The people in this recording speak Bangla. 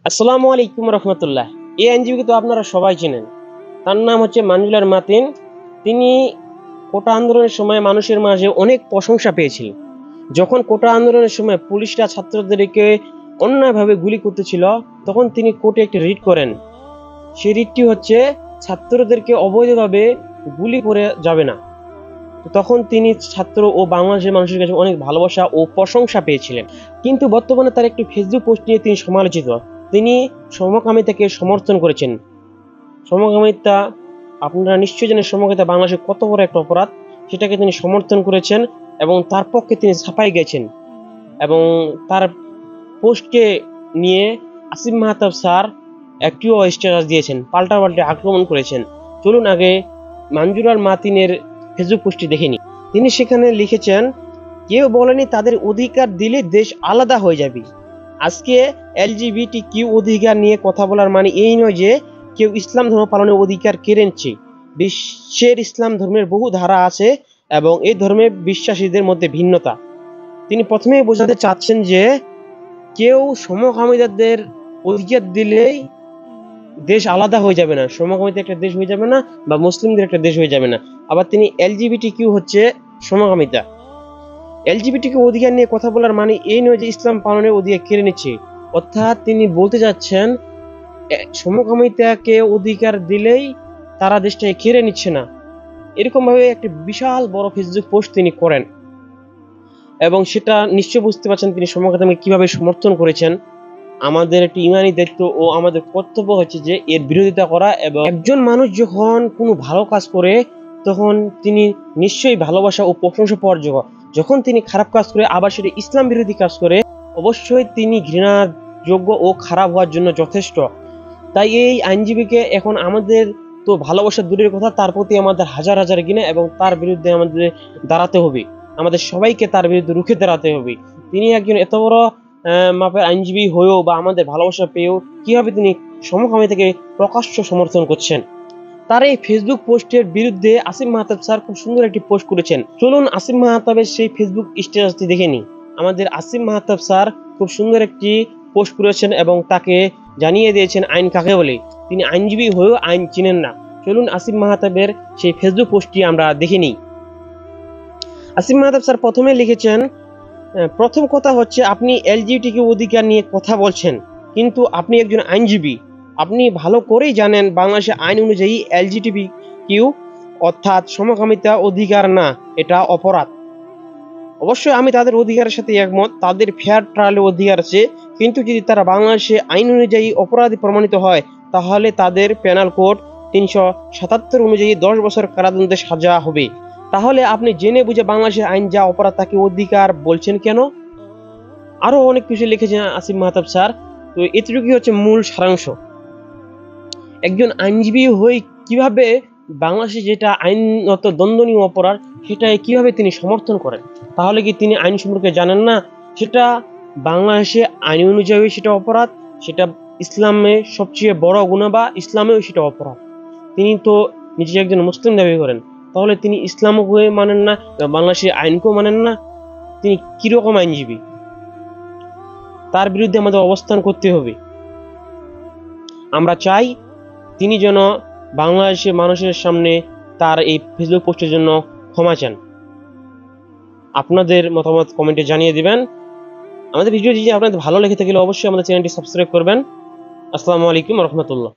আসসালামু আলাইকুম রহমতুল্লাহ। এই আইনজীবীকে তো আপনারা সবাই চেনেন। তার নাম হচ্ছে মানজুলার মাতিন। তিনি কোটা আন্দোলনের সময় মানুষের মাঝে অনেক প্রশংসা পেয়েছিলেন। যখন কোটা আন্দোলনের সময় পুলিশরা ছাত্রদেরকে অন্যায়ভাবে গুলি করতেছিল, তখন তিনি কোর্টে একটি রিট করেন। সেই রিটটি হচ্ছে ছাত্রদেরকে অবৈধভাবে গুলি করে যাবে না। তখন তিনি ছাত্র ও বাংলাদেশের মানুষের কাছে অনেক ভালোবাসা ও প্রশংসা পেয়েছিলেন। কিন্তু বর্তমানে তার একটি ফেসবুক পোস্ট নিয়ে তিনি সমালোচিত। তিনি সমকামিতাকে সমর্থন করেছেন। সমকামিতা, আপনারা নিশ্চয়ই জানেন সমকামিতা বাংলাদেশে কত বড় একটা অপরাধ। সেটাকে তিনি সমর্থন করেছেন এবং তার পক্ষে তিনি ছাপাই গেছেন। এবং তার পোস্টকে নিয়ে আসিফ মাহতাব স্যার একটিও স্ট্যাটাস দিয়েছেন, পাল্টাপাল্টে আক্রমণ করেছেন। চলুন আগে মানজুলার মাতিনের ফেসবুক পোস্টটি দেখে নিই। তিনি সেখানে লিখেছেন, কেউ বলেনি তাদের অধিকার দিলে দেশ আলাদা হয়ে যাবে। আজকে এলজিবিটি কিউ অধিকার নিয়ে কথা বলার মানে এই নয় যে কেউ ইসলাম ধর্ম পালনের অধিকার কেড়ে নিচ্ছে। বিশ্বের ইসলাম ধর্মের বহু ধারা আছে এবং এই ধর্মে বিশ্বাসীদের মধ্যে ভিন্নতা। তিনি প্রথমেই বোঝাতে চাচ্ছেন যে কেউ সমকামীদের অধিকার দিলেই দেশ আলাদা হয়ে যাবে না, সমকামিতা একটা দেশ হয়ে যাবে না, বা মুসলিমদের একটা দেশ হয়ে যাবে না। আবার তিনি এলজিবিটি কিউ হচ্ছে সমকামিতা। এলজিবিটিকে অধিকার নিয়ে কথা বলার মানে এই নয় যে ইসলাম পালনের অধিকার কেড়ে নিচ্ছে। অর্থাৎ তিনি বলতে যাচ্ছেন সমকামিতাকে অধিকার দিলেই তারা দেশটাকে কেড়ে নিচ্ছে না। এরকম ভাবে একটি বিশাল বড় ফেসবুক পোস্ট তিনি করেন এবং সেটা নিশ্চয় বুঝতে পারছেন তিনি সমকামিতাকে কিভাবে সমর্থন করেছেন। আমাদের একটি ইমানি দায়িত্ব ও আমাদের কর্তব্য হচ্ছে যে এর বিরোধিতা করা। এবং একজন মানুষ যখন কোনো ভালো কাজ করে তখন তিনি নিশ্চয়ই ভালোবাসা ও প্রশংসা পাওয়ার যোগ্য। যখন তিনি খারাপ কাজ করে আবার সেটা ইসলাম বিরোধী কাজ করে, অবশ্যই তিনি ঘৃণার যোগ্য ও খারাপ হওয়ার জন্য যথেষ্ট। তাই এই আইনজীবীকে এখন আমাদের তো ভালোবাসা দূরের কথা, তার প্রতি আমাদের হাজার হাজার ঘৃণা এবং তার বিরুদ্ধে আমাদের দাঁড়াতে হবে। আমাদের সবাইকে তার বিরুদ্ধে রুখে দাঁড়াতে হবে। তিনি একজন এত বড় মাপের আইনজীবী হয়েও বা আমাদের ভালোবাসা পেয়েও কিভাবে তিনি সমকামিতাকে প্রকাশ্য সমর্থন করছেন। তার এই ফেসবুক পোস্টের বিরুদ্ধে আসিফ মাহতাব স্যার খুব সুন্দর একটি পোস্ট করেছেন। চলুন আসিফ মাহতাবের সেই ফেসবুক স্ট্যাটাসটি দেখে নিই। আমাদের আসিফ মাহতাব স্যার খুব সুন্দর একটি পোস্ট করেছেন এবং তাকে জানিয়ে দিয়েছেন আইন কাকে বলে। তিনি আইনজীবী হয়েও আইন চিনেন না। চলুন আসিফ মাহতাবের সেই ফেসবুক পোস্টটি আমরা দেখে নিই। আসিফ মাহতাব স্যার প্রথমে লিখেছেন, প্রথম কথা হচ্ছে আপনি এলজিবিটিকিউ অধিকার নিয়ে কথা বলছেন, কিন্তু আপনি একজন আইনজীবী। আপনি ভালো করেই জানেন বাংলাদেশের আইন অনুযায়ী এলজিবিটিকিউ অর্থাৎ সমকামিতা অধিকার না, এটা অপরাধ। অবশ্যই আমি তাদের অধিকারের সাথে একমত, তাদের ফেয়ার ট্রায়ালের অধিকার আছে। কিন্তু যদি তারা বাংলাদেশে আইন অনুযায়ী অপরাধী প্রমাণিত হয় তাহলে তাদের পেনাল কোড 377 অনুযায়ী 10 বছর কারাদণ্ডের সাজা হবে। তাহলে আপনি জেনে বুঝে বাংলাদেশের আইন যা অপরাধ তাকে অধিকার বলছেন কেন? আরো অনেক কিছু লিখেছেন আসিফ মাহতাব স্যার। তো এটুকুই হচ্ছে মূল সারাংশ। একজন আইনজীবী হয়ে কিভাবে বাংলাদেশে যেটা আইনত দণ্ডনীয় অপরাধ সেটাই কিভাবে তিনি সমর্থন করেন? তাহলে কি তিনি আইন সম্পর্কে জানেন না? সেটা বাংলাদেশে আইন অনুযায়ী সেটা অপরাধ, সেটা ইসলামে সবচেয়ে বড় গুনাহ বা ইসলামেও সেটা অপরাধ। তিনি তো নিজে একজন মুসলিম দাবি করেন, তাহলে তিনি ইসলামও মানেন না, বাংলাদেশের আইনকেও মানেন না। তিনি কিরকম আইনজীবী? তার বিরুদ্ধে আমাদের অবস্থান করতে হবে। আমরা চাই তিনি যেন বাংলাদেশের মানুষের সামনে তার এই ফেসবুক পোস্টের জন্য ক্ষমা চান। আপনাদের মতামত কমেন্টে জানিয়ে দিবেন। আমাদের ভিডিও যদি আপনাদের ভালো লেগে থাকলে অবশ্যই আমাদের চ্যানেলটি সাবস্ক্রাইব করবেন। আসসালামু আলাইকুম রহমতুল্লাহ।